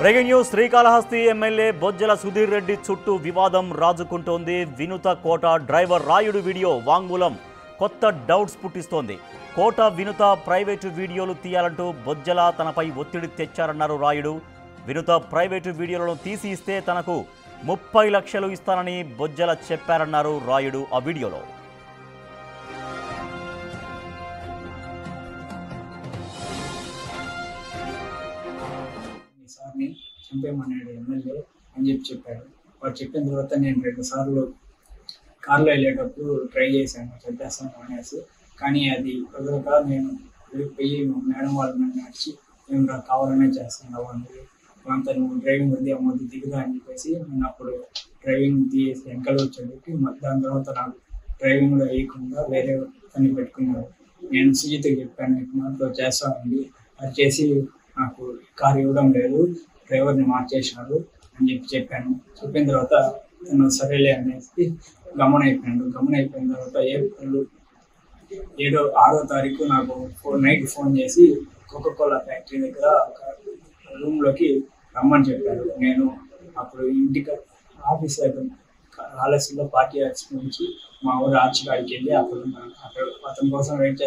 Breaking news Srikalahasti MLA Bojjala Sudheer Reddy చుట్టూ వివాదం రాజుకుంటోంది. వినుత కోట డ్రైవర్ రాయుడు వీడియో వాంగ్మూలం కొత్త డౌట్స్ పుట్టిస్తోంది. కోట వినుత ప్రైవేటు వీడియోలు తీయాలంటూ బొజ్జల తనపై ఒత్తిడి తెచ్చారన్నారు రాయుడు. వినుత ప్రైవేటు వీడియోలను తీసి ఇస్తే తనకు 30 లక్షలు ఇస్తానని బొజ్జల చెప్పారన్నారు రాయుడు ఆ వీడియోలో. సార్ని చంపేమన్నాడు ఎమ్మెల్యే అని చెప్పారు. వాడు చెప్పిన తర్వాత నేను 2 సార్లు కార్లో వెళ్ళేటప్పుడు ట్రై చేశాను చంపేస్తాను అనేసి. కానీ అది కుదరక నేను వెళ్ళిపోయి మేడం వాళ్ళు నన్ను నడిచి మేము కావాలనే చేస్తున్నావు అనేది అంతా నువ్వు డ్రైవింగ్ వద్దు అమ్మద్దు దిగుదా అని చెప్పేసి నేను అప్పుడు డ్రైవింగ్ తీసి వెనకాల వచ్చేటప్పటికి దాని తర్వాత నాకు డ్రైవింగ్లో వేయకుండా వేరే పని పెట్టుకున్నారు. నేను సుజిత్కి చెప్పాను ఇట్లా చేస్తానండి, అది చేసి నాకు కారు ఇవ్వడం లేదు, డ్రైవర్ని మార్చేసినారు అని చెప్పాను. చెప్పిన తర్వాత తను సరేలే అనేసి గమనైపోయిన తర్వాత ఏప్రిల్ 6వ తారీఖు నాకు నైట్ ఫోన్ చేసి కోకోకోలా ఫ్యాక్టరీ దగ్గర ఒక రూమ్లోకి రమ్మని చెప్పారు. నేను అప్పుడు ఇంటికి ఆఫీస్ దగ్గర ఆలస్యంలో పార్టీ ఆఫీస్ నుంచి మా ఊరు ఆర్చికాడికి వెళ్ళి అక్కడ అతని కోసం వెయిట్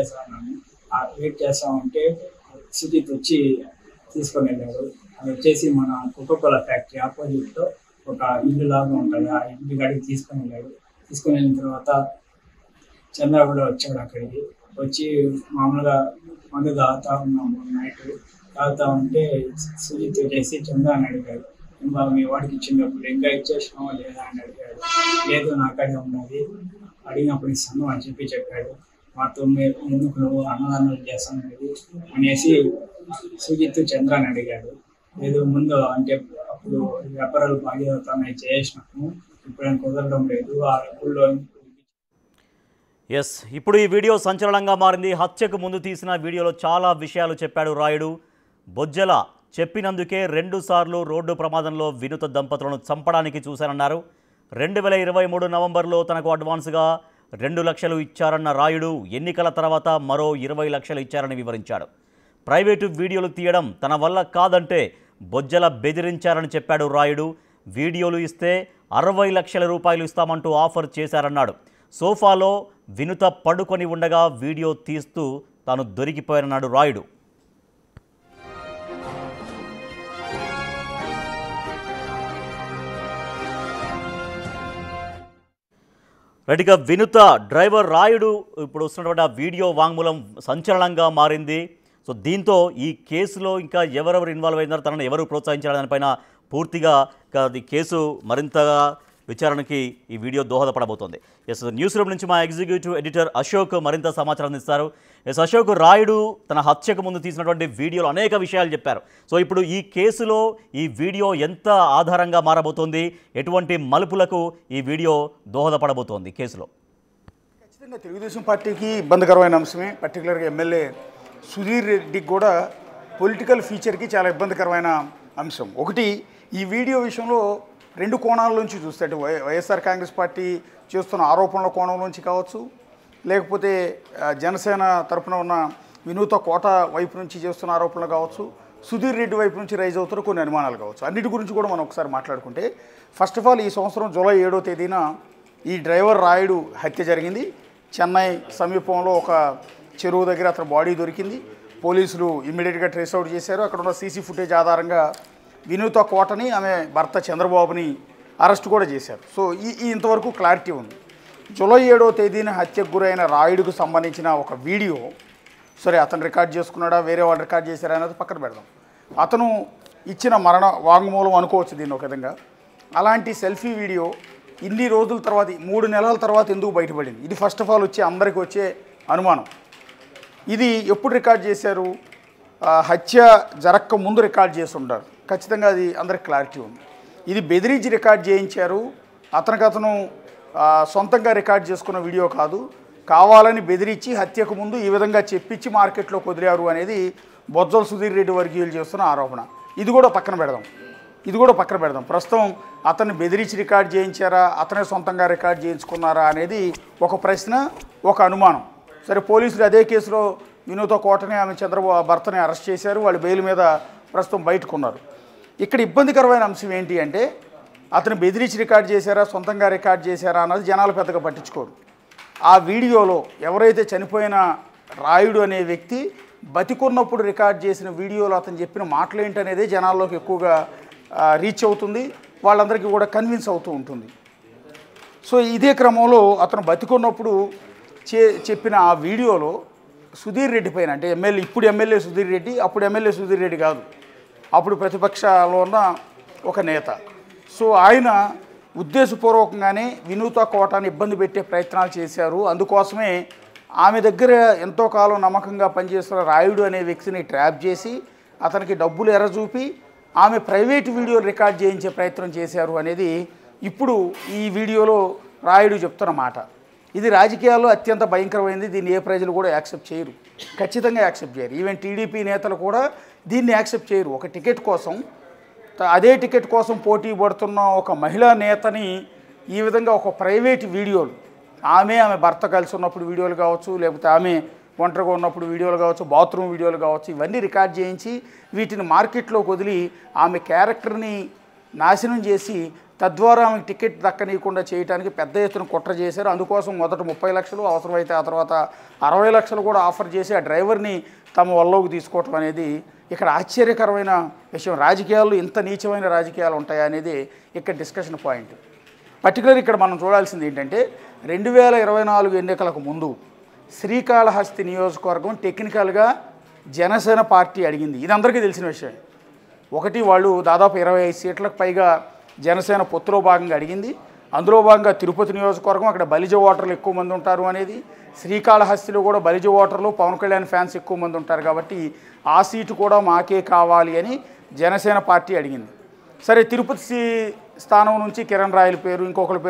చేస్తా ఉంటే సుజిత్ వచ్చి తీసుకొని వెళ్ళాడు. అది వచ్చేసి మన కోకోకోలా ఫ్యాక్టరీ ఆపోజిట్లో ఒక ఇల్లు లాగా ఉంటుంది, ఆ ఇంటి కాడికి తీసుకొని వెళ్ళాడు. తీసుకొని వెళ్ళిన తర్వాత చంద్ర కూడా వచ్చాడు. అక్కడికి వచ్చి మామూలుగా మందు తాగుతా ఉన్నాము. నైట్ తాగుతా ఉంటే సుజిత్ వచ్చేసి చంద్ర అని అడిగాడు, ఇంకా మీ వాడికి ఇచ్చినప్పుడు ఇంకా ఇచ్చేసినావా లేదా అని అడిగాడు. లేదు నాకడే ఉన్నది, అడిగినప్పుడు ఇస్తాను అని చెప్పాడు. మాతో ఎందుకు నువ్వు అన్నదానం చేస్తాననేది అనేసి సుజిత్ చంద్ర అని అడిగాడు. లేదు ముందు అంటే అప్పుడు వ్యాపారాలు బాగా తనవి చేసినాము, ఇప్పుడు కుదరడం లేదు ఆ డబ్బుల్లో. ఇప్పుడు ఈ వీడియో సంచలనంగా మారింది. హత్యకు ముందు తీసిన వీడియోలో చాలా విషయాలు చెప్పాడు రాయుడు. బొజ్జల చెప్పినందుకే 2 సార్లు రోడ్డు ప్రమాదంలో వినుత దంపతులను చంపడానికి చూశారన్నారు. 2023 నవంబర్లో తనకు అడ్వాన్స్గా 2 లక్షలు ఇచ్చారన్న రాయుడు ఎన్నికల తర్వాత మరో 20 లక్షలు ఇచ్చారని వివరించాడు. ప్రైవేటు వీడియోలు తీయడం తన వల్ల కాదంటే బొజ్జల బెదిరించారని చెప్పాడు రాయుడు. వీడియోలు ఇస్తే 60 లక్షల రూపాయలు ఇస్తామంటూ ఆఫర్ చేశారన్నాడు. సోఫాలో వినుత పడుకొని ఉండగా వీడియో తీస్తూ తాను దొరికిపోయారన్నాడు రాయుడు. రైట్గా వినుత డ్రైవర్ రాయుడు ఇప్పుడు వస్తున్నటువంటి ఆ వీడియో వాంగ్మూలం సంచలనంగా మారింది. సో దీంతో ఈ కేసులో ఇంకా ఎవరెవరు ఇన్వాల్వ్ అయినారో, తనను ఎవరు ప్రోత్సహించారు దానిపైన పూర్తిగా ఈ కేసు మరింతగా విచారణకి ఈ వీడియో దోహదపడబోతోంది. న్యూస్ రూమ్ నుంచి మా ఎగ్జిక్యూటివ్ ఎడిటర్ అశోక్ మరింత సమాచారం ఇస్తారు. అశోక్, రాయుడు తన హత్యకు ముందు తీసినటువంటి వీడియోలో అనేక విషయాలు చెప్పారు. సో ఇప్పుడు ఈ కేసులో ఈ వీడియో ఎంత ఆధారంగా మారబోతోంది, ఎటువంటి మలుపులకు ఈ వీడియో దోహదపడబోతోంది కేసులో? ఖచ్చితంగా తెలుగుదేశం పార్టీకి ఇబ్బందికరమైన అంశమే. పర్టికులర్గా ఎమ్మెల్యే సుధీర్ రెడ్డికి కూడా పొలిటికల్ ఫ్యూచర్కి చాలా ఇబ్బందికరమైన అంశం. ఒకటి, ఈ వీడియో విషయంలో 2 కోణాల నుంచి చూస్తే, అటు వైఎస్ఆర్ కాంగ్రెస్ పార్టీ చేస్తున్న ఆరోపణల కోణం నుంచి కావచ్చు, లేకపోతే జనసేన తరఫున ఉన్న వినూత కోట వైపు నుంచి చేస్తున్న ఆరోపణలు కావచ్చు, సుధీర్ రెడ్డి వైపు నుంచి రైజ్ అవుతున్న కొన్ని అనుమానాలు కావచ్చు. అన్నిటి గురించి కూడా మనం ఒకసారి మాట్లాడుకుంటే, ఫస్ట్ ఆఫ్ ఆల్ ఈ సంవత్సరం జూలై 7వ తేదీన ఈ డ్రైవర్ రాయుడు హత్య జరిగింది. చెన్నై సమీపంలో ఒక చెరువు దగ్గర అతని బాడీ దొరికింది. పోలీసులు ఇమ్మీడియట్గా ట్రేస్ అవుట్ చేశారు. అక్కడ ఉన్న సీసీ ఫుటేజ్ ఆధారంగా వినూత కోటని, ఆమె భర్త చంద్రబాబుని అరెస్ట్ కూడా చేశారు. సో ఇంతవరకు క్లారిటీ ఉంది. జూలై 7వ తేదీన హత్యకు గురైన రాయుడుకు సంబంధించిన ఒక వీడియో, సరే అతను రికార్డ్ చేసుకున్నాడా వేరే వాళ్ళు రికార్డ్ చేశారా అనేది పక్కన పెడదాం. అతను ఇచ్చిన మరణ వాంగ్మూలం అనుకోవచ్చు దీన్ని ఒక విధంగా. అలాంటి సెల్ఫీ వీడియో ఇన్ని రోజుల తర్వాత, 3 నెలల తర్వాత ఎందుకు బయటపడింది? ఇది ఫస్ట్ ఆఫ్ ఆల్ అందరికీ వచ్చే అనుమానం. ఇది ఎప్పుడు రికార్డ్ చేశారు? హత్య జరక్క ముందు రికార్డ్ చేసి ఉంటారు. ఖచ్చితంగా అది అందరికి క్లారిటీ ఉంది. ఇది బెదిరించి రికార్డ్ చేయించారు. అతను సొంతంగా రికార్డ్ చేసుకున్న వీడియో కాదు, కావాలని బెదిరించి హత్యకు ముందు ఈ విధంగా చెప్పించి మార్కెట్లో కుదిరారు అనేది బొజ్జల సుధీర్ రెడ్డి వర్గీయులు చేస్తున్న ఆరోపణ. ఇది కూడా పక్కన పెడదాం. ప్రస్తుతం అతన్ని బెదిరించి రికార్డ్ చేయించారా, అతనే సొంతంగా రికార్డ్ చేయించుకున్నారా అనేది ఒక ప్రశ్న, ఒక అనుమానం. సరే, పోలీసులు అదే కేసులో వినూత కోటని, ఆమె చంద్రబాబు భర్తని అరెస్ట్ చేశారు. వాళ్ళు బెయిల్ మీద ప్రస్తుతం బయటకున్నారు. ఇక్కడ ఇబ్బందికరమైన అంశం ఏంటి అంటే అతను బెదిరించి రికార్డ్ చేశారా, సొంతంగా రికార్డ్ చేశారా అన్నది జనాలు పెద్దగా పట్టించుకోరు. ఆ వీడియోలో ఎవరైతే చనిపోయిన రాయుడు అనే వ్యక్తి బతికున్నప్పుడు రికార్డ్ చేసిన వీడియోలో అతను చెప్పిన మాటలు ఏంటనేదే జనాల్లోకి ఎక్కువగా రీచ్ అవుతుంది, వాళ్ళందరికీ కూడా కన్విన్స్ అవుతూ ఉంటుంది. సో ఇదే క్రమంలో అతను బతికున్నప్పుడు చెప్పిన ఆ వీడియోలో సుధీర్ రెడ్డి పైన, అంటే ఇప్పుడు ఎమ్మెల్యే సుధీర్ రెడ్డి, అప్పుడు ఎమ్మెల్యే సుధీర్ రెడ్డి కాదు, అప్పుడు ప్రతిపక్షంలో ఉన్న ఒక నేత. సో ఆయన ఉద్దేశపూర్వకంగానే వినూత కోటని ఇబ్బంది పెట్టే ప్రయత్నాలు చేశారు. అందుకోసమే ఆమె దగ్గర ఎంతో కాలం నమ్మకంగా పనిచేస్తున్న రాయుడు అనే వ్యక్తిని ట్రాప్ చేసి అతనికి డబ్బులు ఎర్రచూపి ఆమె ప్రైవేట్ వీడియోలు రికార్డ్ చేయించే ప్రయత్నం చేశారు అనేది ఇప్పుడు ఈ వీడియోలో రాయుడు చెప్తున్న మాట. ఇది రాజకీయాల్లో అత్యంత భయంకరమైనది. దీన్ని ఏ ప్రజలు కూడా యాక్సెప్ట్ చేయరు, ఖచ్చితంగా యాక్సెప్ట్ చేయరు. ఈవెన్ టీడీపీ నేతలు కూడా దీన్ని యాక్సెప్ట్ చేయరు. ఒక టికెట్ కోసం, అదే టికెట్ కోసం పోటీ పడుతున్న ఒక మహిళా నేతని ఈ విధంగా ఒక ప్రైవేట్ వీడియోలు, ఆమె భర్త కలిసి ఉన్నప్పుడు వీడియోలు కావచ్చు, లేకపోతే ఆమె ఒంటరిగా ఉన్నప్పుడు వీడియోలు కావచ్చు, బాత్రూమ్ వీడియోలు కావచ్చు, ఇవన్నీ రికార్డ్ చేయించి వీటిని మార్కెట్లోకి వదిలి ఆమె క్యారెక్టర్ని నాశనం చేసి తద్వారా ఆమెకు టికెట్ దక్కనీయకుండా చేయడానికి పెద్ద ఎత్తున కుట్ర చేశారు. అందుకోసం మొదట 30 లక్షలు, అవసరమైతే ఆ తర్వాత 60 లక్షలు కూడా ఆఫర్ చేసి ఆ డ్రైవర్ని తమ వల్లోకి తీసుకోవటం అనేది ఇక్కడ ఆశ్చర్యకరమైన విషయం. రాజకీయాల్లో ఇంత నీచమైన రాజకీయాలు ఉంటాయా అనేది ఇక్కడ డిస్కషన్ పాయింట్. పర్టికులర్ ఇక్కడ మనం చూడాల్సింది ఏంటంటే 2024 ఎన్నికలకు ముందు శ్రీకాళహస్తి నియోజకవర్గం టెక్నికల్గా జనసేన పార్టీ అడిగింది. ఇది అందరికీ తెలిసిన విషయం. ఒకటి, వాళ్ళు దాదాపు 25 సీట్లకు పైగా జనసేన పొత్తులో భాగంగా అడిగింది. అందులో భాగంగా తిరుపతి నియోజకవర్గం, అక్కడ బలిజ ఓటర్లు ఎక్కువ మంది ఉంటారు అనేది, శ్రీకాళహస్తిలో కూడా బలిజ ఓటర్లు, పవన్ కళ్యాణ్ ఫ్యాన్స్ ఎక్కువ మంది ఉంటారు కాబట్టి ఆ సీటు కూడా మాకే కావాలి అని జనసేన పార్టీ అడిగింది. సరే, తిరుపతి స్థానం నుంచి కిరణ్ రాయల పేరు, ఇంకొకరి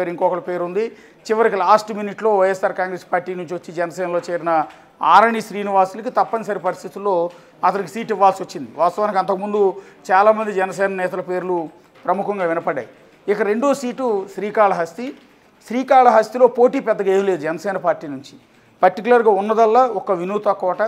పేరు ఉంది. చివరికి లాస్ట్ మినిట్లో వైఎస్ఆర్ కాంగ్రెస్ పార్టీ నుంచి వచ్చి జనసేనలో చేరిన ఆరణి శ్రీనివాసులకి తప్పనిసరి పరిస్థితుల్లో అతనికి సీట్ ఇవ్వాల్సి వచ్చింది. వాస్తవానికి అంతకుముందు చాలామంది జనసేన నేతల పేర్లు ప్రముఖంగా వినపడ్డాయి. ఇక రెండో సీటు శ్రీకాళహస్తిలో పోటీ పెద్దగా ఏం లేదు జనసేన పార్టీ నుంచి. పర్టికులర్గా ఉన్నదల్లా ఒక వినూత కోట.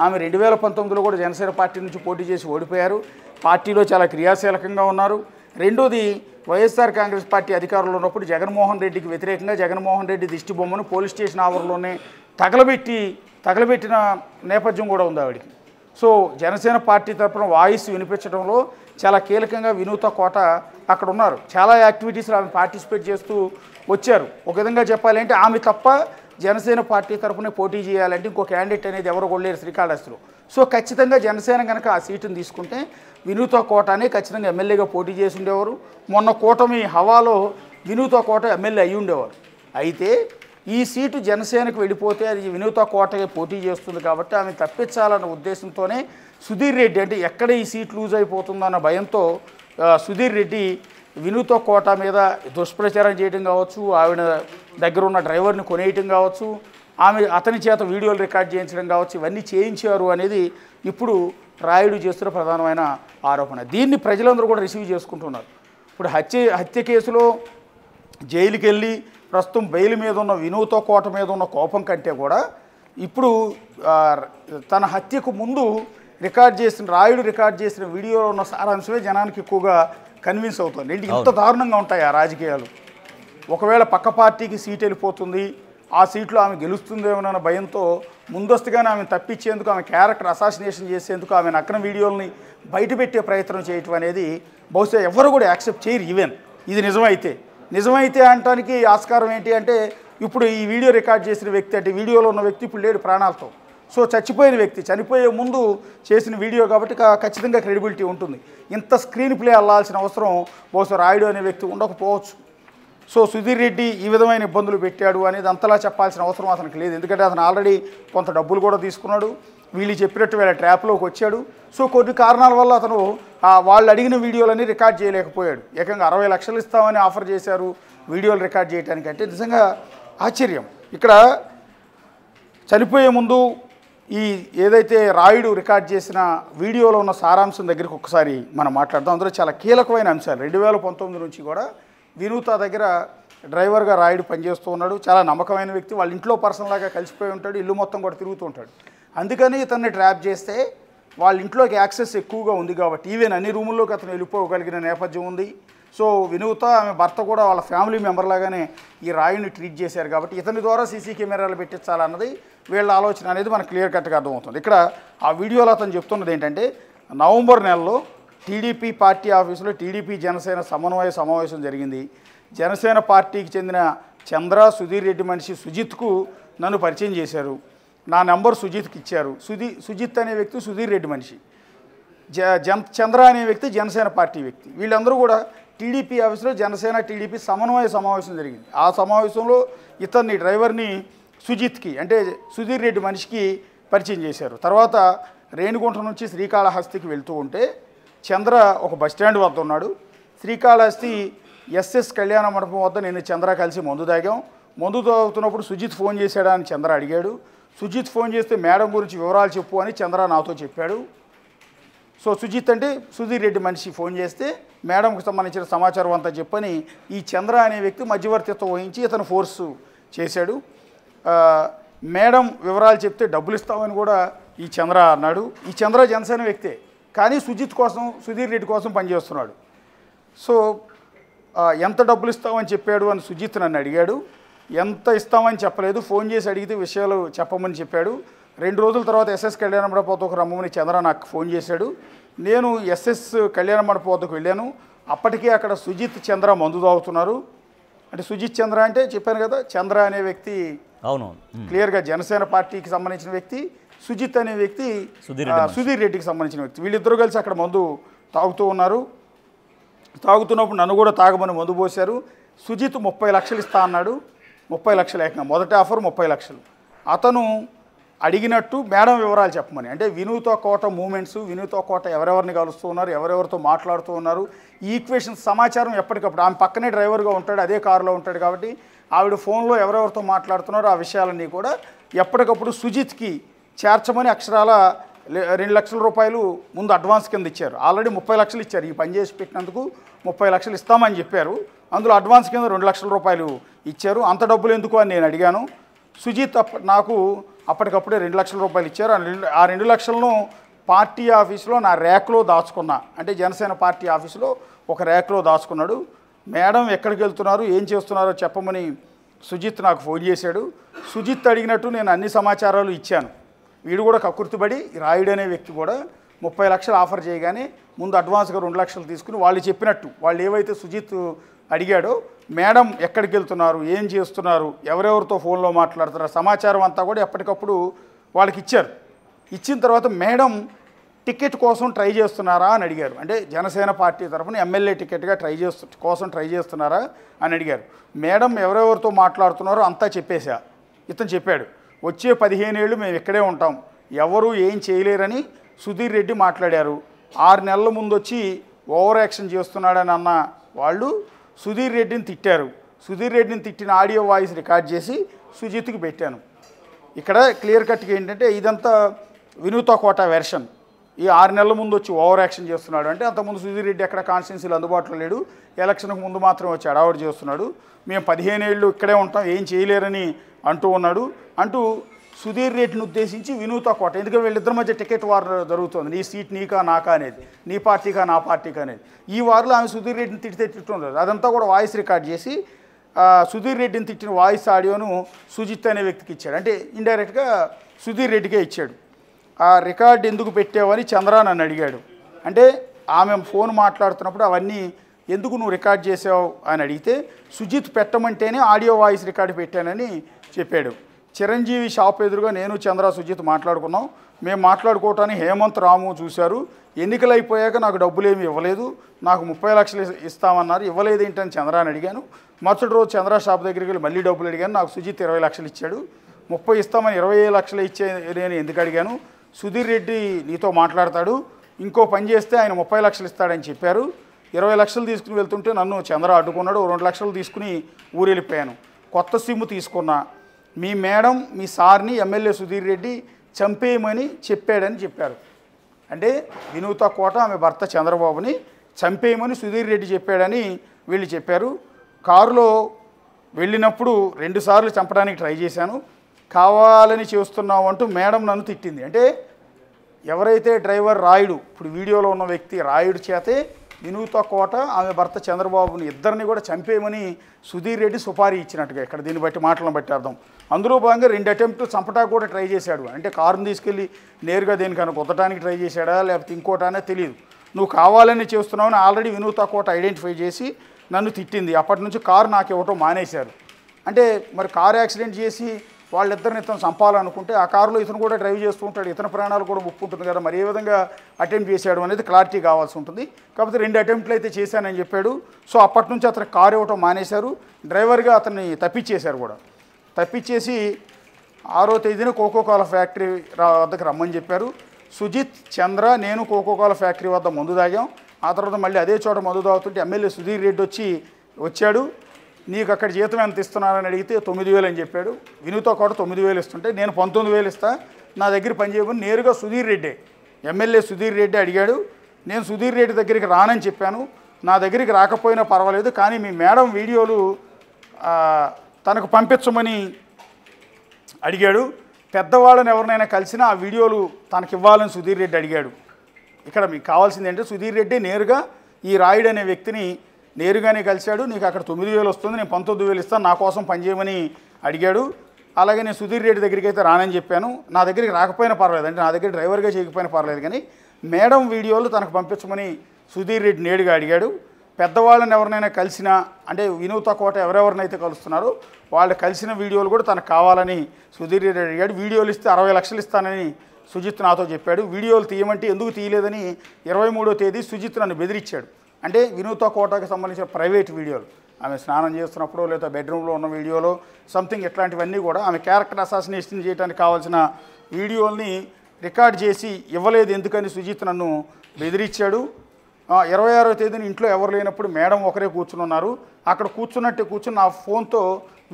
ఆమె 2019లో కూడా జనసేన పార్టీ నుంచి పోటీ చేసి ఓడిపోయారు. పార్టీలో చాలా క్రియాశీలకంగా ఉన్నారు. రెండోది, వైఎస్ఆర్ కాంగ్రెస్ పార్టీ అధికారంలో ఉన్నప్పుడు జగన్మోహన్ రెడ్డికి వ్యతిరేకంగా జగన్మోహన్ రెడ్డి దిష్టి బొమ్మను పోలీస్ స్టేషన్ ఆవరణలోనే తగలబెట్టిన నేపథ్యం కూడా ఉంది ఆవిడికి. సో జనసేన పార్టీ తరఫున వాయిస్ వినిపించడంలో చాలా కీలకంగా వినూత కోట అక్కడ ఉన్నారు. చాలా యాక్టివిటీస్లో ఆమె పార్టిసిపేట్ చేస్తూ వచ్చారు. ఒక విధంగా చెప్పాలంటే ఆమె తప్ప జనసేన పార్టీ తరఫున పోటీ చేయాలంటే ఇంకో క్యాండిడేట్ అనేది ఎవరు కొనలేరు శ్రీకాళహస్తిలో. సో ఖచ్చితంగా జనసేన కనుక ఆ సీటును తీసుకుంటే వినూత కోటనే ఖచ్చితంగా ఎమ్మెల్యేగా పోటీ చేసి ఉండేవారు. మొన్న కూటమి హవాలో వినూత కోట ఎమ్మెల్యే అయి ఉండేవారు. అయితే ఈ సీటు జనసేనకు వెళ్ళిపోతే అది వినూత కోటగా పోటీ చేస్తుంది కాబట్టి ఆమె తప్పించాలన్న ఉద్దేశంతోనే సుధీర్ రెడ్డి, అంటే ఎక్కడ ఈ సీట్ లూజ్ అయిపోతుందన్న భయంతో సుధీర్ రెడ్డి వినూత కోట మీద దుష్ప్రచారం చేయడం కావచ్చు, ఆవిడ దగ్గర ఉన్న డ్రైవర్ని కొనేయటం కావచ్చు, అతని చేత వీడియోలు రికార్డ్ చేయించడం కావచ్చు, ఇవన్నీ చేయించారు అనేది ఇప్పుడు రాయుడు చేస్తున్న ప్రధానమైన ఆరోపణ. దీన్ని ప్రజలందరూ కూడా రిసీవ్ చేసుకుంటున్నారు. ఇప్పుడు హత్య కేసులో జైలుకి వెళ్ళి ప్రస్తుతం బెయిల్ మీద ఉన్న వినూత కోట మీద ఉన్న కోపం కంటే కూడా ఇప్పుడు తన హత్యకు ముందు రాయుడు రికార్డ్ చేసిన వీడియోలో ఉన్న సారాంశమే జనానికి ఎక్కువగా కన్విన్స్ అవుతుంది. ఏంటి ఇంత దారుణంగా ఉంటాయి ఆ రాజకీయాలు? ఒకవేళ పక్క పార్టీకి సీట్ వెళ్ళిపోతుంది, ఆ సీట్లో ఆమె గెలుస్తుందేమోనన్న భయంతో ముందస్తుగానే ఆమె తప్పించేందుకు, ఆమె క్యారెక్టర్ అసాసినేషన్ చేసేందుకు ఆమె నగ్న వీడియోలని బయటపెట్టే ప్రయత్నం చేయటం అనేది బహుశా ఎవరు కూడా యాక్సెప్ట్ చేయరు. ఈవెన్ ఇది నిజమైతే అనటానికి ఆస్కారం ఏంటి అంటే, ఇప్పుడు ఈ వీడియో రికార్డ్ చేసిన వ్యక్తి, అంటే వీడియోలో ఉన్న వ్యక్తి ఇప్పుడు లేడు ప్రాణాలతో. సో చచ్చిపోయిన వ్యక్తి చనిపోయే ముందు చేసిన వీడియో కాబట్టి ఖచ్చితంగా క్రెడిబిలిటీ ఉంటుంది. ఇంత స్క్రీన్ ప్లే అల్లాల్సిన అవసరం బహుశా రాయుడు అనే వ్యక్తి ఉండకపోవచ్చు. సో సుధీర్ రెడ్డి ఈ విధమైన ఇబ్బందులు పెట్టాడు అనేది అంతలా చెప్పాల్సిన అవసరం అతనికి లేదు. ఎందుకంటే అతను ఆల్రెడీ కొంత డబ్బులు కూడా తీసుకున్నాడు, వీళ్ళు చెప్పినట్టు వీళ్ళ ట్రాప్లోకి వచ్చాడు. సో కొన్ని కారణాల వల్ల అతను వాళ్ళు అడిగిన వీడియోలన్నీ రికార్డ్ చేయలేకపోయాడు. ఏకంగా 60 లక్షలు ఇస్తామని ఆఫర్ చేశారు వీడియోలు రికార్డ్ చేయడానికి. అంటే నిజంగా ఆశ్చర్యం. ఇక్కడ చనిపోయే ముందు ఈ ఏదైతే రాయుడు రికార్డ్ చేసిన వీడియోలో ఉన్న సారాంశం దగ్గరికి ఒకసారి మనం మాట్లాడదాం. అందులో చాలా కీలకమైన అంశాలు. 2019 నుంచి కూడా వినూత దగ్గర డ్రైవర్గా రాయుడు పనిచేస్తూ ఉన్నాడు. చాలా నమ్మకమైన వ్యక్తి, వాళ్ళ ఇంట్లో పర్సన్ లాగా కలిసిపోయి ఉంటాడు, ఇల్లు మొత్తం కూడా తిరుగుతూ ఉంటాడు. అందుకని ఇతన్ని ట్రాప్ చేస్తే వాళ్ళ ఇంట్లోకి యాక్సెస్ ఎక్కువగా ఉంది కాబట్టి ఈవెన్ అన్ని రూముల్లోకి అతను వెళ్ళిపోగలిగిన నేపథ్యం ఉంది. సో వినూత ఆమె భర్త కూడా వాళ్ళ ఫ్యామిలీ మెంబర్ లాగానే ఈ రాయుని ట్రీట్ చేశారు కాబట్టి ఇతని ద్వారా సీసీ కెమెరాలు పెట్టించాలన్నది వీళ్ళ ఆలోచన అనేది మనకు క్లియర్ కట్గా అర్థమవుతుంది. ఇక్కడ ఆ వీడియోలో అతను చెప్తున్నది ఏంటంటే నవంబర్ నెలలో టీడీపీ పార్టీ ఆఫీసులో టీడీపీ జనసేన సమన్వయ సమావేశం జరిగింది. జనసేన పార్టీకి చెందిన చంద్ర సుధీర్ రెడ్డి మనిషి సుజిత్కు నన్ను పరిచయం చేశారు. నా నెంబర్ సుజిత్కి ఇచ్చారు. సుజిత్ అనే వ్యక్తి సుధీర్ రెడ్డి మనిషి, చంద్ర అనే వ్యక్తి జనసేన పార్టీ వ్యక్తి. వీళ్ళందరూ కూడా టీడీపీ ఆఫీసులో జనసేన టీడీపీ సమన్వయ సమావేశం జరిగింది. ఆ సమావేశంలో ఇతన్ని డ్రైవర్ని సుజిత్కి అంటే సుధీర్ రెడ్డి మనిషికి పరిచయం చేశారు. తర్వాత రేణిగుంట నుంచి శ్రీకాళహస్తికి వెళ్తూ ఉంటే చంద్ర ఒక బస్టాండ్ వద్ద ఉన్నాడు. శ్రీకాళహస్తి ఎస్ఎస్ కళ్యాణ మండపం వద్ద నేను చంద్ర కలిసి మందు తాగాం. మందు తాగుతున్నప్పుడు సుజిత్ ఫోన్ చేశాడా అని చంద్ర అడిగాడు. సుజిత్ ఫోన్ చేస్తే మేడం గురించి వివరాలు చెప్పు అని చంద్ర నాతో చెప్పాడు. సో సుజిత్ అంటే సుధీర్ రెడ్డి మనిషి ఫోన్ చేస్తే మేడంకి సంబంధించిన సమాచారం అంతా చెప్పని ఈ చంద్ర అనే వ్యక్తి మధ్యవర్తిత్వం వహించి ఇతను ఫోర్సు చేశాడు. మేడం వివరాలు చెప్తే డబ్బులు ఇస్తామని కూడా ఈ చంద్ర అన్నాడు. ఈ చంద్ర జనసేన వ్యక్తే కానీ సుధీర్ రెడ్డి కోసం పనిచేస్తున్నాడు. సో ఎంత డబ్బులు ఇస్తామని చెప్పాడు అని సుజిత్ నన్ను అడిగాడు. ఎంత ఇస్తామని చెప్పలేదు, ఫోన్ చేసి అడిగితే విషయాలు చెప్పమని చెప్పాడు. 2 రోజుల తర్వాత ఎస్ఎస్ కళ్యాణ మండపం వద్దకు రమ్మని చంద్ర నాకు ఫోన్ చేశాడు. నేను ఎస్ఎస్ కళ్యాణ మండపం వద్దకు వెళ్ళాను. అప్పటికే అక్కడ సుజిత్ చంద్ర మందు తాగుతున్నారు. అంటే సుజిత్ చంద్ర అంటే చెప్పాను కదా, చంద్ర అనే వ్యక్తి అవును క్లియర్గా జనసేన పార్టీకి సంబంధించిన వ్యక్తి, సుజిత్ అనే వ్యక్తి సుధీర్ రెడ్డికి సంబంధించిన వ్యక్తి. వీళ్ళిద్దరూ కలిసి అక్కడ మందు తాగుతూ ఉన్నారు. తాగుతున్నప్పుడు నన్ను కూడా తాగమని మందు పోశారు. సుజిత్ 30 లక్షలు ఇస్తా అన్నాడు. 30 లక్షలు ఏకంగా మొదటి ఆఫర్ 30 లక్షలు. అతను అడిగినట్టు మేడం వివరాలు చెప్పమని, అంటే వినూత కోట మూమెంట్స్, వినూత కోట ఎవరెవరిని కలుస్తూ ఉన్నారు, ఎవరెవరితో మాట్లాడుతూ ఉన్నారు, ఈ ఈక్వేషన్స్ సమాచారం ఎప్పటికప్పుడు ఆమె పక్కనే డ్రైవర్గా ఉంటాడు, అదే కారులో ఉంటాడు కాబట్టి ఆవిడ ఫోన్లో ఎవరెవరితో మాట్లాడుతున్నారో ఆ విషయాలన్నీ కూడా ఎప్పటికప్పుడు సుజిత్కి చేర్చమని అక్షరాల 2 లక్షల రూపాయలు ముందు అడ్వాన్స్ కింద ఇచ్చారు. ఆల్రెడీ 30 లక్షలు ఇచ్చారు. ఈ పని చేసి పెట్టినందుకు 30 లక్షలు ఇస్తామని చెప్పారు. అందులో అడ్వాన్స్ కింద 2 లక్షల రూపాయలు ఇచ్చారు. అంత డబ్బులు ఎందుకు అని నేను అడిగాను. సుజిత్ నాకు అప్పటికప్పుడే 2 లక్షల రూపాయలు ఇచ్చారు. ఆ 2 లక్షలను పార్టీ ఆఫీసులో నా ర్యాక్లో దాచుకున్నా, అంటే జనసేన పార్టీ ఆఫీసులో ఒక ర్యాక్లో దాచుకున్నాడు. మేడం ఎక్కడికి వెళ్తున్నారు, ఏం చేస్తున్నారో చెప్పమని సుజిత్ నాకు ఫోన్ చేశాడు. సుజిత్ అడిగినట్టు నేను అన్ని సమాచారాలు ఇచ్చాను. వీడు కూడా కక్కుర్తిపడి రాయుడు అనే వ్యక్తి కూడా 30 లక్షలు ఆఫర్ చేయగానే ముందు అడ్వాన్స్గా 2 లక్షలు తీసుకుని వాళ్ళు చెప్పినట్టు, వాళ్ళు ఏవైతే సుజిత్ అడిగాడో మేడం ఎక్కడికి వెళ్తున్నారు, ఏం చేస్తున్నారు, ఎవరెవరితో ఫోన్లో మాట్లాడుతున్నారు సమాచారం అంతా కూడా ఎప్పటికప్పుడు వాళ్ళకి ఇచ్చారు. ఇచ్చిన తర్వాత మేడం టికెట్ కోసం ట్రై చేస్తున్నారా అని అడిగారు. అంటే జనసేన పార్టీ తరఫున ఎమ్మెల్యే టికెట్గా ట్రై చేస్తున్నారా అని అడిగారు. మేడం ఎవరెవరితో మాట్లాడుతున్నారో అంతా చెప్పేశా. ఇతను చెప్పాడు, వచ్చే 15 ఏళ్ళు మేము ఇక్కడే ఉంటాం, ఎవరు ఏం చేయలేరని సుధీర్ రెడ్డి మాట్లాడారు. 6 నెలల ముందు వచ్చి ఓవర్ యాక్షన్ చేస్తున్నాడని అన్న వాళ్ళు సుధీర్ రెడ్డిని తిట్టారు. సుధీర్ రెడ్డిని తిట్టిన ఆడియో వాయిస్ రికార్డ్ చేసి సుజిత్కి పెట్టాను. ఇక్కడ క్లియర్ కట్గా ఏంటంటే ఇదంతా వినూత కోట వెర్షన్. ఈ 6 నెలల ముందు వచ్చి ఓవర్ యాక్షన్ చేస్తున్నాడు అంటే అంతకుముందు సుధీర్ రెడ్డి ఎక్కడ కాన్స్టిట్యున్సీలు అందుబాటులో లేడు, ఎలక్షన్కు ముందు మాత్రం వచ్చి అడావుడు చేస్తున్నాడు. మేము 15 ఏళ్ళు ఇక్కడే ఉంటాం, ఏం చేయలేరని అంటూ ఉన్నాడు. అంటూ సుధీర్ రెడ్డిని ఉద్దేశించి వినూత కోట, ఎందుకంటే వీళ్ళిద్దరి మధ్య టికెట్ వార్ జరుగుతుంది, నీ సీట్ నీకా నాకా అనేది, నీ పార్టీకా నా పార్టీకా అనేది. ఈ వార్లో ఆమె సుధీర్ రెడ్డిని తిట్టింది. అదంతా కూడా వాయిస్ రికార్డ్ చేసి సుధీర్ రెడ్డిని తిట్టిన వాయిస్ ఆడియోను సుజిత్ అనే వ్యక్తికి ఇచ్చాడు. అంటే ఇండైరెక్ట్గా సుధీర్ రెడ్డికే ఇచ్చాడు. ఆ రికార్డ్ ఎందుకు పెట్టావని చంద్ర నన్ను అడిగాడు. అంటే ఆమె ఫోన్ మాట్లాడుతున్నప్పుడు అవన్నీ ఎందుకు నువ్వు రికార్డ్ చేసావు అని అడిగితే సుజిత్ పెట్టమంటేనే ఆడియో వాయిస్ రికార్డు పెట్టానని చెప్పాడు. చిరంజీవి షాప్ ఎదురుగా నేను చంద్ర సుజిత్ మాట్లాడుకున్నాం. మేము మాట్లాడుకోవటానికి హేమంత్ రాము చూశారు. ఎన్నికలు అయిపోయాక నాకు డబ్బులు ఏమి ఇవ్వలేదు, నాకు 30 లక్షలు ఇస్తామన్నారు, ఇవ్వలేదు ఏంటని చంద్ర అని అడిగాను. మరుసటి రోజు చంద్ర షాప్ దగ్గరికి వెళ్ళి మళ్ళీ డబ్బులు అడిగాను. నాకు సుజిత్ 20 లక్షలు ఇచ్చాడు. 30 ఇస్తామని 20 లక్షలు ఇచ్చే నేను ఎందుకు అడిగాను. సుధీర్ రెడ్డి నీతో మాట్లాడతాడు, ఇంకో పని చేస్తే ఆయన 30 లక్షలు ఇస్తాడని చెప్పారు. 20 లక్షలు తీసుకుని వెళ్తుంటే నన్ను చంద్ర అడ్డుకున్నాడు. 2 లక్షలు తీసుకుని ఊరు వెళ్ళిపోయాను. కొత్త సిమ్ తీసుకున్నా. మీ మేడం మీ సార్ని ఎమ్మెల్యే సుధీర్ రెడ్డి చంపేయమని చెప్పాడని చెప్పారు. అంటే వినూత కోట ఆమె భర్త చంద్రబాబుని చంపేయమని సుధీర్ రెడ్డి చెప్పాడని వీళ్ళు చెప్పారు. కారులో వెళ్ళినప్పుడు 2 సార్లు చంపడానికి ట్రై చేశాను, కావాలని చేస్తున్నావు అంటూ మేడం నన్ను తిట్టింది. అంటే ఎవరైతే డ్రైవర్ రాయుడు, ఇప్పుడు వీడియోలో ఉన్న వ్యక్తి రాయుడు చేతే వినూత కోట ఆమె భర్త చంద్రబాబుని ఇద్దరిని కూడా చంపేయమని సుధీర్ రెడ్డి సుపారీ ఇచ్చినట్టుగా ఇక్కడ దీన్ని బట్టి మాటలను బట్టి అర్థం. అందులో భాగంగా 2 అటెంప్ట్ చంపటానికి కూడా ట్రై చేశాడు. అంటే కారుని తీసుకెళ్ళి నేరుగా దేనికన్నా కొత్తడానికి ట్రై చేశాడా లేకపోతే ఇంకోటానే తెలియదు. నువ్వు కావాలని చేస్తున్నావని ఆల్రెడీ వినూత కోట ఐడెంటిఫై చేసి నన్ను తిట్టింది. అప్పటి నుంచి కారు నాకు ఇవ్వటం మానేశారు. అంటే మరి కారు యాక్సిడెంట్ చేసి వాళ్ళిద్దరిని ఇతను చంపాలనుకుంటే ఆ కారులో ఇతను కూడా డ్రైవ్ చేస్తూ ఉంటాడు, ఇతని ప్రాణాలు కూడా ముప్పు ఉంటుంది కదా, మరి ఏ విధంగా అటెంప్ట్ చేశాడు అనేది క్లారిటీ కావాల్సి ఉంటుంది. కాకపోతే 2 అటెంప్ట్లు అయితే చేశానని చెప్పాడు. సో అప్పటి నుంచి అతను కారు ఇవ్వటం మానేశారు. డ్రైవర్గా అతన్ని తప్పించేశారు కూడా. తప్పించేసి 6వ తేదీన కోకోకోలా ఫ్యాక్టరీ వద్దకు రమ్మని చెప్పారు. సుజిత్, చంద్ర, నేను కోకోకోలా ఫ్యాక్టరీ వద్ద మందు తాగాం. ఆ తర్వాత మళ్ళీ అదే చోట మందు తాగుతుంటే ఎమ్మెల్యే సుధీర్ రెడ్డి వచ్చాడు. నీకు అక్కడ జీతం ఎంత ఇస్తున్నారని అడిగితే 9,000 అని చెప్పాడు. వినూత కోట 9,000 ఇస్తుంటే నేను 19,000 ఇస్తా, నా దగ్గర పనిచేయమని నేరుగా సుధీర్ రెడ్డి, ఎమ్మెల్యే సుధీర్ రెడ్డి అడిగాడు. నేను సుధీర్ రెడ్డి దగ్గరికి రానని చెప్పాను. నా దగ్గరికి రాకపోయినా పర్వాలేదు, కానీ మీ మేడం వీడియోలు తనకు పంపించమని అడిగాడు. పెద్దవాళ్ళని ఎవరినైనా కలిసినా ఆ వీడియోలు తనకి ఇవ్వాలని సుధీర్ రెడ్డి అడిగాడు. ఇక్కడ మీకు కావాల్సింది ఏంటంటే సుధీర్ రెడ్డి నేరుగా ఈ రాయుడు అనే వ్యక్తిని నేరుగానే కలిశాడు. నీకు అక్కడ 9,000 వస్తుంది, నేను 19,000 ఇస్తాను, నా కోసం పనిచేయమని అడిగాడు. అలాగే నేను సుధీర్ రెడ్డి దగ్గరికి అయితే రానని చెప్పాను. నా దగ్గరికి రాకపోయినా పర్వాలేదు, అంటే నా దగ్గర డ్రైవర్గా చేయకపోయినా పర్లేదు, కానీ మేడం వీడియోలు తనకు పంపించమని సుధీర్ రెడ్డి నేరుగా అడిగాడు. పెద్దవాళ్ళని ఎవరినైనా కలిసినా, అంటే వినూత కోట ఎవరెవరినైతే కలుస్తున్నారో వాళ్ళు కలిసిన వీడియోలు కూడా తనకు కావాలని సుధీర్ రెడ్డి అడిగాడు. వీడియోలు ఇస్తే 60 లక్షలు ఇస్తానని సుజిత్ నాతో చెప్పాడు. వీడియోలు తీయమంటే ఎందుకు తీయలేదని 23వ తేదీ సుజిత్ నన్ను బెదిరించాడు. అంటే వినూత కోటకు సంబంధించిన ప్రైవేట్ వీడియోలు, ఆమె స్నానం చేస్తున్నప్పుడు లేదా బెడ్రూమ్లో ఉన్న వీడియోలో సంథింగ్ ఇట్లాంటివన్నీ కూడా ఆమె క్యారెక్టర్ అసాసినేషన్ చేయడానికి కావాల్సిన వీడియోల్ని రికార్డ్ చేసి ఇవ్వలేదు ఎందుకని సుజిత్ నన్ను బెదిరించాడు. 26వ తేదీన ఇంట్లో ఎవరు లేనప్పుడు మేడం ఒకరే కూర్చుని ఉన్నారు. అక్కడ కూర్చుని నా ఫోన్తో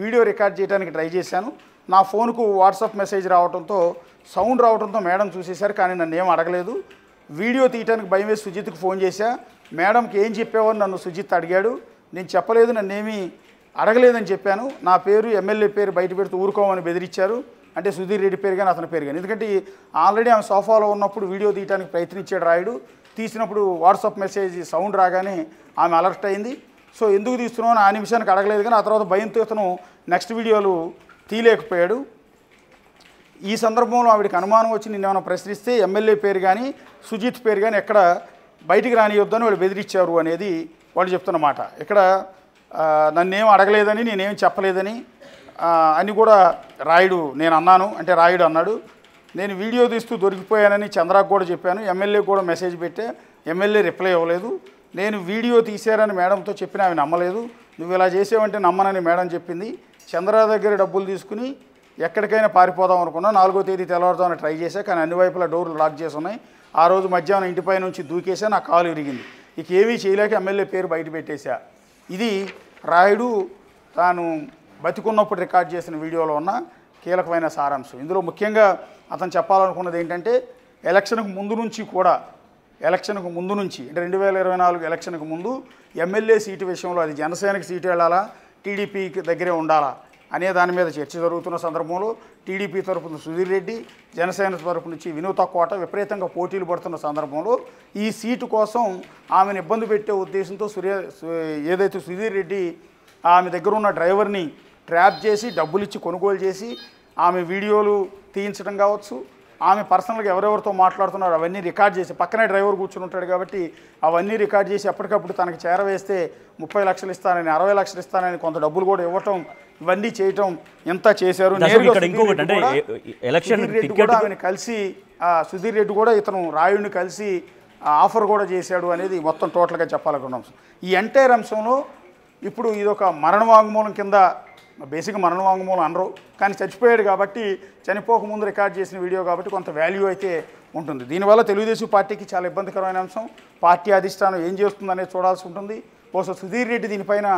వీడియో రికార్డ్ చేయడానికి ట్రై చేశాను. నా ఫోన్కు వాట్సాప్ మెసేజ్ రావడంతో సౌండ్ రావడంతో మేడం చూసేశారు, కానీ నన్ను ఏం అడగలేదు. వీడియో తీయడానికి భయం వేసి సుజిత్కి ఫోన్ చేశా. మేడంకి ఏం చెప్పావని నన్ను సుజిత్ అడిగాడు. నేను చెప్పలేదు, నన్నేమీ అడగలేదని చెప్పాను. నా పేరు ఎమ్మెల్యే పేరు బయట పెడుతూ ఊరుకోమని బెదిరించారు. అంటే సుధీర్ రెడ్డి పేరు కానీ అతని పేరు కానీ, ఎందుకంటే ఆల్రెడీ ఆమె సోఫాలో ఉన్నప్పుడు వీడియో తీయడానికి ప్రయత్నించాడు రాయుడు. తీసినప్పుడు వాట్సాప్ మెసేజ్ సౌండ్ రాగానే ఆమె అలర్ట్ అయింది. సో ఎందుకు తీస్తున్నావు అని ఆ నిమిషానికి అడగలేదు, కానీ ఆ తర్వాత భయంతో ఇతను నెక్స్ట్ వీడియోలు తీయలేకపోయాడు. ఈ సందర్భంలో ఆవిడకి అనుమానం వచ్చి నిన్నేమైనా ప్రశ్నిస్తే ఎమ్మెల్యే పేరు కానీ సుజిత్ పేరు కానీ ఎక్కడ బయటికి రానియొద్దని వాళ్ళు బెదిరించారు అనేది వాళ్ళు చెప్తున్నమాట. ఇక్కడ నన్నేం అడగలేదని నేనేం చెప్పలేదని అని కూడా రాయుడు నేను అన్నాను, అంటే రాయుడు అన్నాడు. నేను వీడియో తీస్తూ దొరికిపోయానని చంద్రకు కూడా చెప్పాను. ఎమ్మెల్యే కూడా మెసేజ్ పెట్టా, ఎమ్మెల్యే రిప్లై ఇవ్వలేదు. నేను వీడియో తీశారని మేడంతో చెప్పినా ఆమె నమ్మలేదు. నువ్వు ఇలా చేసావంటే నమ్మనని మేడం చెప్పింది. చంద్ర దగ్గర డబ్బులు తీసుకుని ఎక్కడికైనా పారిపోదాం అనుకున్నా. 4వ తేదీ తెల్లవారుదామని ట్రై చేశా, కానీ అన్ని వైపులా డోర్లు లాక్ చేసి ఉన్నాయి. ఆ రోజు మధ్యాహ్నం ఇంటిపై నుంచి దూకేసా, నా కాలు విరిగింది. ఇక ఏమీ చేయలేక ఎమ్మెల్యే పేరు బయట పెట్టేశా. ఇది రాయుడు తాను బతికున్నప్పుడు రికార్డ్ చేసిన వీడియోలో ఉన్న కీలకమైన సారాంశం. ఇందులో ముఖ్యంగా అతను చెప్పాలనుకున్నది ఏంటంటే ఎలక్షన్కు ముందు నుంచి అంటే 2024 ఎలక్షన్కు ముందు ఎమ్మెల్యే సీటు విషయంలో అది జనసేనకి సీటు వెళ్ళాలా, టీడీపీకి దగ్గరే ఉండాలా అనే దాని మీద చర్చ జరుగుతున్న సందర్భంలో టీడీపీ తరపున సుధీర్ రెడ్డి, జనసేన తరపు నుంచి వినూత కోట విపరీతంగా పోటీలు పడుతున్న సందర్భంలో ఈ సీటు కోసం ఆమెను ఇబ్బంది పెట్టే ఉద్దేశంతో ఏదైతే సుధీర్ రెడ్డి ఆమె దగ్గర ఉన్న డ్రైవర్ని ట్రాప్ చేసి డబ్బులు ఇచ్చి కొనుగోలు చేసి ఆమె వీడియోలు తీయించడం కావచ్చు, ఆమె పర్సనల్గా ఎవరెవరితో మాట్లాడుతున్నారో అవన్నీ రికార్డ్ చేసి, పక్కనే డ్రైవర్ కూర్చుని ఉంటాడు కాబట్టి అవన్నీ రికార్డ్ చేసి ఎప్పటికప్పుడు తనకు చేరవేస్తే 30 లక్షలు ఇస్తానని, 60 లక్షలు ఇస్తానని కొంత డబ్బులు కూడా ఇవ్వటం, ఇవన్నీ చేయటం ఎంత చేశారు. ఆమెను కలిసి సుధీర్ రెడ్డి కూడా ఇతను రాయుడిని కలిసి ఆఫర్ కూడా చేశాడు అనేది మొత్తం టోటల్గా చెప్పాలనుకున్న అంశం. ఈ ఎంటైర్ అంశంలో ఇప్పుడు ఇదొక మరణ వాంగ్మూలం కింద, బేసిక్గా మరణ వాంగ్మూలం అనరు, కానీ చచ్చిపోయాడు కాబట్టి చనిపోకముందు రికార్డ్ చేసిన వీడియో కాబట్టి కొంత వాల్యూ అయితే ఉంటుంది. దీనివల్ల తెలుగుదేశం పార్టీకి చాలా ఇబ్బందికరమైన అంశం. పార్టీ అధిష్టానం ఏం చేస్తుందనేది చూడాల్సి ఉంటుంది. బహుశా సుధీర్ రెడ్డి దీనిపైన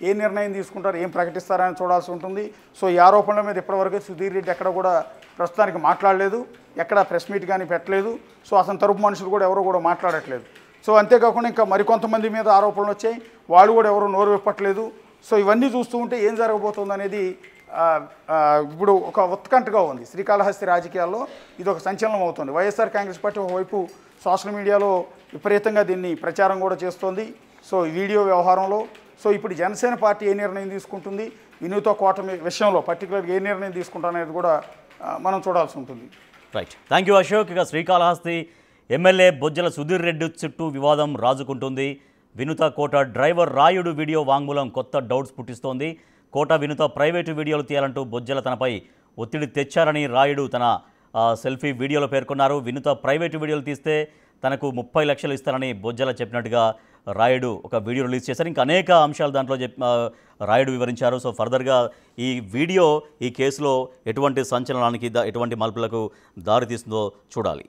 ఏ నిర్ణయం తీసుకుంటారు, ఏం ప్రకటిస్తారని చూడాల్సి ఉంటుంది. సో ఈ ఆరోపణల మీద ఇప్పటివరకు సుధీర్ రెడ్డి ఎక్కడ కూడా ప్రస్తుతానికి మాట్లాడలేదు, ఎక్కడ ప్రెస్ మీట్ కానీ పెట్టలేదు. సో అతని తరపు మనుషులు కూడా ఎవరు కూడా మాట్లాడట్లేదు. సో అంతేకాకుండా ఇంకా మరికొంతమంది మీద ఆరోపణలు వచ్చాయి, వాళ్ళు కూడా ఎవరు నోరు విప్పట్లేదు. సో ఇవన్నీ చూస్తూ ఉంటే ఏం జరగబోతుంది అనేది ఇప్పుడు ఒక ఉత్కంఠగా ఉంది. శ్రీకాళహస్తి రాజకీయాల్లో ఇది ఒక సంచలనం అవుతుంది. వైఎస్ఆర్ కాంగ్రెస్ పార్టీ ఒకవైపు సోషల్ మీడియాలో విపరీతంగా దీన్ని ప్రచారం కూడా చేస్తోంది. సో ఈ వీడియో వ్యవహారంలో సో ఇప్పుడు జనసేన పార్టీ ఏ నిర్ణయం తీసుకుంటుంది, వినూత కూటమి విషయంలో పర్టికులర్గా ఏ నిర్ణయం తీసుకుంటారనేది కూడా మనం చూడాల్సి ఉంటుంది. Right, thank you Ashok. ఇక శ్రీకాళహస్తి ఎమ్మెల్యే బొజ్జల సుధీర్ రెడ్డి చుట్టూ వివాదం రాజుకుంటుంది. వినుత కోట డ్రైవర్ రాయుడు వీడియో వాంగ్మూలం కొత్త డౌట్స్ పుట్టిస్తోంది. కోట వినుత ప్రైవేటు వీడియోలు తీయాలంటూ బొజ్జల తనపై ఒత్తిడి తెచ్చారని రాయుడు తన సెల్ఫీ వీడియోలో పేర్కొన్నారు. వినుత ప్రైవేటు వీడియోలు తీస్తే తనకు 30 లక్షలు ఇస్తారని బొజ్జల చెప్పినట్టుగా రాయుడు ఒక వీడియో రిలీజ్ చేశారు. ఇంకా అనేక అంశాలు దాంట్లో రాయుడు వివరించారు. సో ఫర్దర్గా ఈ వీడియో ఈ కేసులో ఎటువంటి సంచలనానికి ఎటువంటి మలుపులకు దారితీస్తుందో చూడాలి.